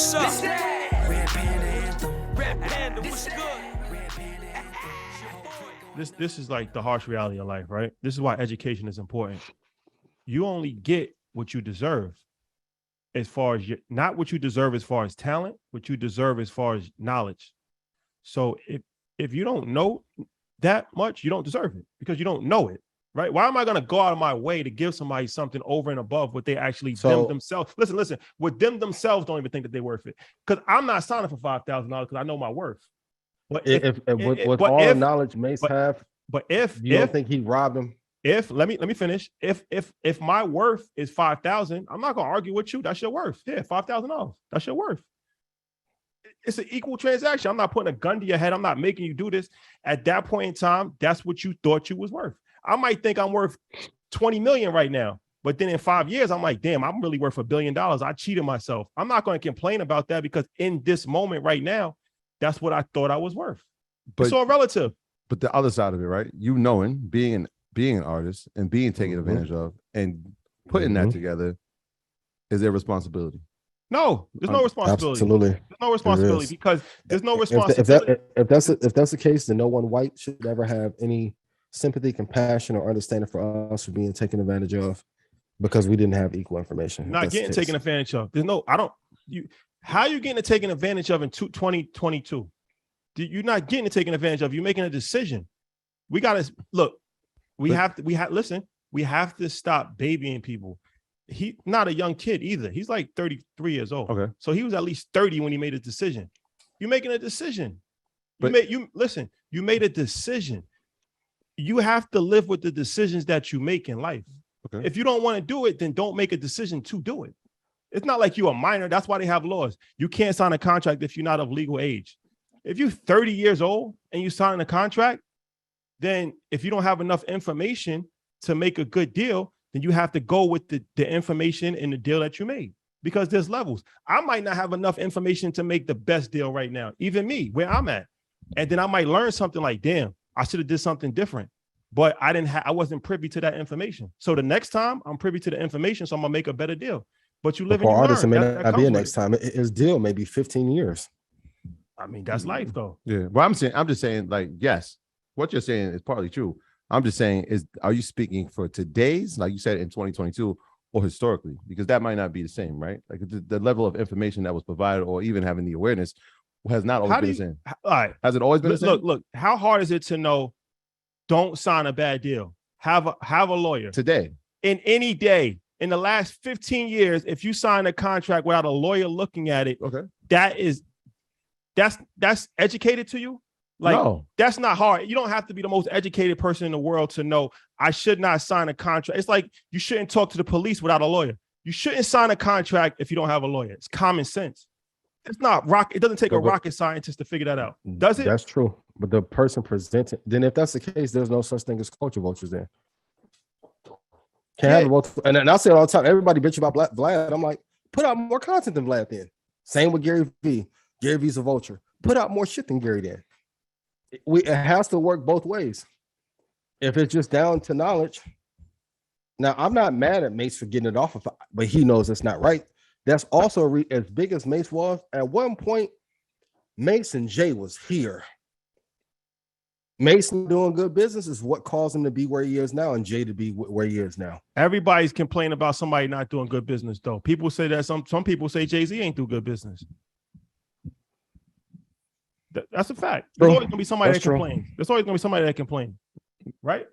what's up? Red Panda Anthem. Red Panda, what's good? This is like the harsh reality of life, right? This is why education is important. You only get what you deserve as far as not what you deserve as far as talent, what you deserve as far as knowledge. So if you don't know that much, you don't deserve it because you don't know it, right? Why am I going to go out of my way to give somebody something over and above what they actually them themselves? Listen, what them themselves don't even think that they're worth it. Because I'm not signing for $5,000 because I know my worth. But with all the knowledge Mace have, but if you don't think he robbed him? Let me finish. If my worth is 5,000, I'm not gonna argue with you. That's your worth. Yeah, $5,000. That's your worth. It's an equal transaction. I'm not putting a gun to your head. I'm not making you do this. At that point in time, that's what you thought you was worth. I might think I'm worth 20 million right now, but then in 5 years, I'm like, damn, I'm really worth $1 billion. I cheated myself. I'm not going to complain about that because in this moment right now, that's what I thought I was worth. But it's all relative. But the other side of it, right? You knowing, being an artist and being taken advantage of and putting that together is their responsibility. No, there's no responsibility. Absolutely. There's no responsibility because there's no responsibility. If that's the case, then no one white should ever have any sympathy, compassion, or understanding for us for being taken advantage of because we didn't have equal information. Not getting taken advantage of. How are you getting taken advantage of in 2022? You're not getting taken advantage of. You're making a decision. We got to look. We have to stop babying people. He's not a young kid either. He's like 33 years old. Okay. So he was at least 30 when he made a decision. You're making a decision. You made a decision. You have to live with the decisions that you make in life. Okay. If you don't want to do it, then don't make a decision to do it. It's not like you're a minor. That's why they have laws. You can't sign a contract if you're not of legal age. If you're 30 years old and you sign a contract, then if you don't have enough information to make a good deal, then you have to go with the information in the deal that you made because there's levels. I might not have enough information to make the best deal right now, even me, where I'm at. And then I might learn something like, damn, I should have did something different, but I wasn't privy to that information. So the next time I'm privy to the information, so I'm gonna make a better deal. But you live and you learn. Artists, it may not be next time. His deal may be 15 years. I mean, that's life though. Yeah. Well, I'm just saying, like, yes, what you're saying is partly true. I'm just saying, are you speaking for today's, like you said, in 2022, or historically? Because that might not be the same, right? Like the level of information that was provided, or even having the awareness, has not always been the same. All right, has it always been the same? Look. How hard is it to know? Don't sign a bad deal. Have a lawyer today. In any day in the last 15 years, if you sign a contract without a lawyer looking at it, okay, that's educated to you. Like, no, that's not hard. You don't have to be the most educated person in the world to know I should not sign a contract. It's like you shouldn't talk to the police without a lawyer. You shouldn't sign a contract if you don't have a lawyer. It's common sense. It's not rocket. It doesn't take a rocket scientist to figure that out. Does it? That's true. But the person presenting, then if that's the case, there's no such thing as culture vultures there. Can't have a vulture. And I say it all the time. Everybody bitch about Vlad. I'm like, put out more content than Vlad then. Same with Gary V. Gary V's a vulture. Put out more shit than Gary then. It has to work both ways. If it's just down to knowledge. Now, I'm not mad at Mace for getting it off, but he knows it's not right. That's also as big as Mace was. At one point, Mace and Jay was here. Mason doing good business is what caused him to be where he is now, and Jay to be where he is now. Everybody's complaining about somebody not doing good business, though. People say that some people say Jay-Z ain't do good business. That's a fact. There's always gonna be somebody that complains. There's always gonna be somebody that complains, right?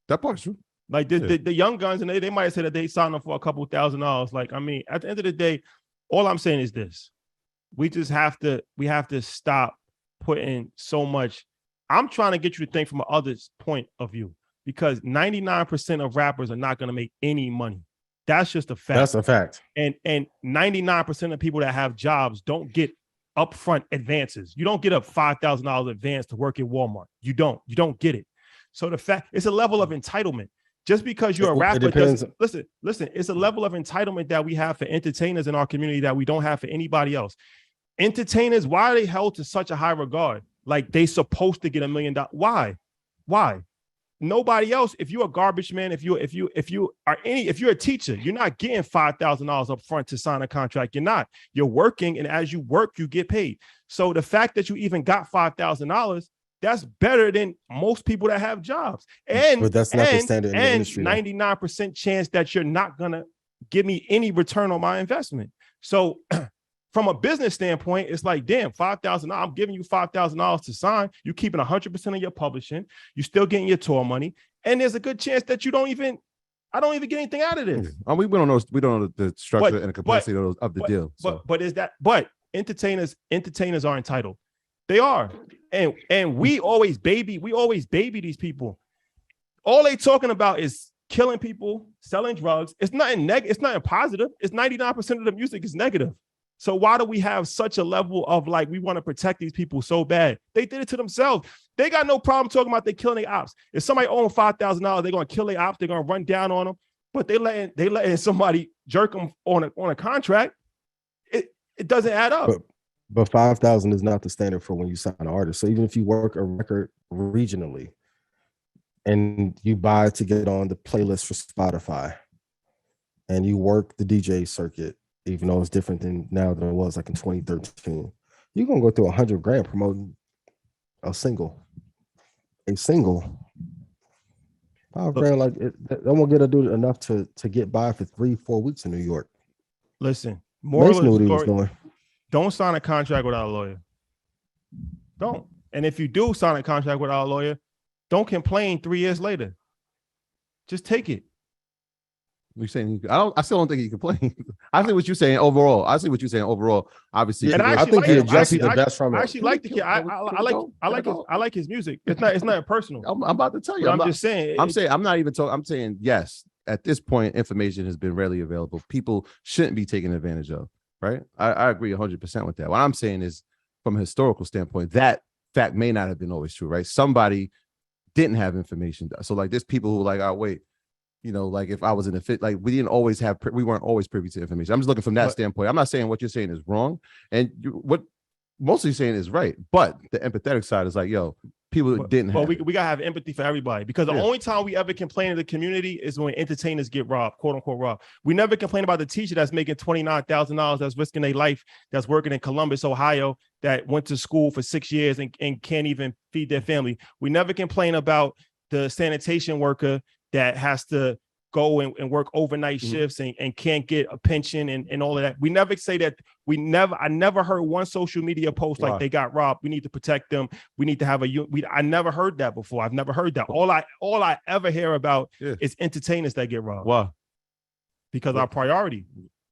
That part's true. Like the young guns, and they might say that they signed up for a couple $1,000s. Like, I mean, at the end of the day, all I'm saying is this: we have to stop putting so much. I'm trying to get you to think from an other's point of view, because 99% of rappers are not going to make any money. That's just a fact. That's a fact. And 99% of people that have jobs don't get upfront advances. You don't get a $5,000 advance to work at Walmart. You don't get it. So the fact, it's a level of entitlement. Just because you're a rapper, listen, it's a level of entitlement that we have for entertainers in our community that we don't have for anybody else. Entertainers, why are they held to such a high regard? Like they supposed to get $1 million. Why? nobody else. If you're a garbage man, if you're a teacher, you're not getting $5,000 up front to sign a contract. You're not. You're working, and as you work, you get paid. So the fact that you even got $5,000, that's better than most people that have jobs. But that's not the standard in the industry. 99% chance that you're not gonna give me any return on my investment. So from a business standpoint, it's like, damn, $5,000. I'm giving you $5,000 to sign. You keeping 100% of your publishing. You still getting your tour money, and there's a good chance that I don't even get anything out of this. We don't know the structure and the complexity of the deal. But entertainers are entitled. They are, and we always baby these people. All they talking about is killing people, selling drugs. It's nothing it's nothing positive. It's 99% of the music is negative. So why do we have such a level of like, we want to protect these people so bad? They did it to themselves. They got no problem talking about they killing their ops. If somebody owns $5,000, they're going to kill their ops. They're going to run down on them, but they letting somebody jerk them on a contract. It doesn't add up. But 5,000 is not the standard for when you sign an artist. So even if you work a record regionally and you buy to get on the playlist for Spotify and you work the DJ circuit, even though it's different than now than it was like in 2013, you're gonna go through $100,000 promoting a single. $5 grand, like that won't get to do enough to get by for 3-4 weeks in New York. Listen, moral of the story, doing. Don't sign a contract without a lawyer. Don't. And if you do sign a contract without a lawyer, don't complain 3 years later. Just take it. You're saying I still don't think he complained. I see what you're saying overall. Obviously, and I think he adjusted the best from it. I actually like the kid. I like his music. It's not personal. I'm about to tell you. I'm just saying. I'm not even talking. I'm saying yes. At this point, information has been readily available. People shouldn't be taken advantage of. Right? I agree 100% with that. What I'm saying is, from a historical standpoint, that fact may not have been always true. Right? Somebody didn't have information. So like, there's people who like, oh wait. Like if I was in a fit, like we weren't always privy to information. I'm just looking from that standpoint. I'm not saying what you're saying is wrong, and what mostly saying is right. But the empathetic side is like, yo, people didn't have. But we gotta have empathy for everybody, because the only time we ever complain to the community is when entertainers get robbed, quote unquote robbed. We never complain about the teacher that's making $29,000, that's risking their life, that's working in Columbus, Ohio, that went to school for 6 years and can't even feed their family. We never complain about the sanitation worker that has to go and work overnight shifts and can't get a pension and all of that. We never say that. I never heard one social media post like they got robbed. We need to protect them. We need to have I never heard that before. I've never heard that. All I ever hear about is entertainers that get robbed. Why? Because our priority.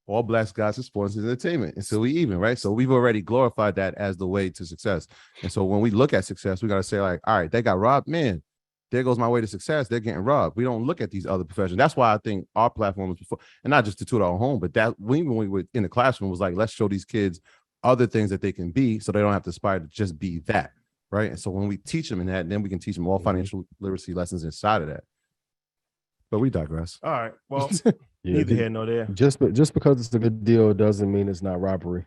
All Black guys in sports and entertainment. And so we even, right? So we've already glorified that as the way to success. And so when we look at success, we got to say like, all right, they got robbed, man. There goes my way to success. They're getting robbed. We don't look at these other professions. That's why I think our platform was before, and not just to toot our home, but that when we were in the classroom was like, let's show these kids other things that they can be, so they don't have to aspire to just be that, right? And so when we teach them in that, then we can teach them all financial literacy lessons inside of that. But we digress. All right. Well, neither here nor there. Just because it's a good deal doesn't mean it's not robbery.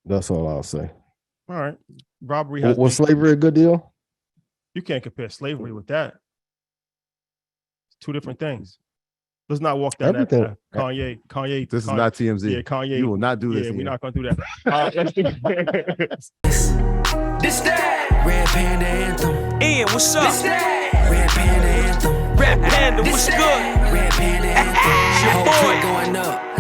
That's all I'll say. All right. Robbery was slavery a good deal? You can't compare slavery with that. It's two different things. Let's not walk down that path. Kanye. This is not TMZ. Yeah, Kanye. You will not do this. Yeah, we're not gonna do that. Let's do This that Red Panda Anthem. Ian, what's up? This that Red Panda Anthem. Red Panda, what's good? Red Panda Anthem. Your boy going up.